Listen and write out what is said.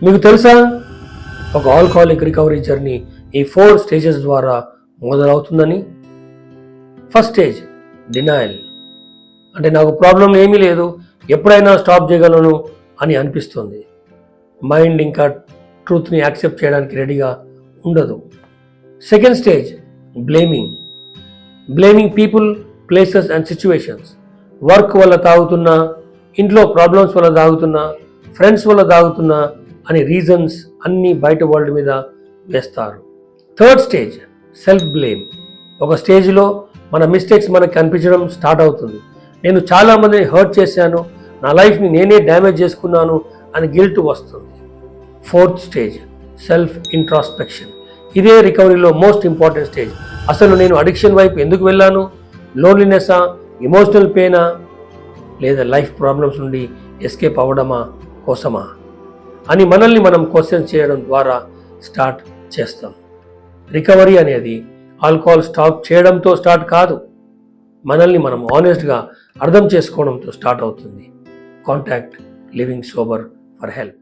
మీకు తెలుసా, ఒక ఆల్కహాలిక్ రికవరీ జర్నీ ఈ 4 స్టేజెస్ ద్వారా మొదలవుతుందని. ఫస్ట్ స్టేజ్ డినయల్, అంటే నాకు ప్రాబ్లం ఏమీ లేదు, ఎప్పుడైనా స్టాప్ చేయగలను అని అనిపిస్తుంది. మైండ్ ఇంకా ట్రూత్ని యాక్సెప్ట్ చేయడానికి రెడీగా ఉండదు. Second stage blaming people, places and situations. Work వల్ల తాగుతున్నా, ఇంట్లో ప్రాబ్లమ్స్ వల్ల తాగుతున్నా, ఫ్రెండ్స్ వల్ల తాగుతున్నా అని రీజన్స్ అన్నీ బయట వరల్డ్ మీద వేస్తారు. Third stage self blame. ఒక స్టేజ్లో మన మిస్టేక్స్ మనకు కనిపించడం స్టార్ట్ అవుతుంది. నేను చాలామందిని హర్ట్ చేశాను, నా లైఫ్ని నేనే డ్యామేజ్ చేసుకున్నాను అని గిల్ట్ వస్తుంది. Fourth stage self introspection. ఇదే రికవరీలో మోస్ట్ ఇంపార్టెంట్ స్టేజ్. అసలు నేను అడిక్షన్ వైపు ఎందుకు వెళ్ళాను? లోన్లీనెస్సా, ఎమోషనల్ పెయినా, లేదా లైఫ్ ప్రాబ్లమ్స్ నుండి ఎస్కేప్ అవ్వడమా కోసమా అని మనల్ని మనం క్వశ్చన్ చేయడం ద్వారా స్టార్ట్ చేస్తాం. రికవరీ అనేది ఆల్కహాల్ స్టాప్ చేయడంతో స్టార్ట్ కాదు, మనల్ని మనం ఆనెస్ట్గా అర్థం చేసుకోవడంతో స్టార్ట్ అవుతుంది. Contact living sober for help.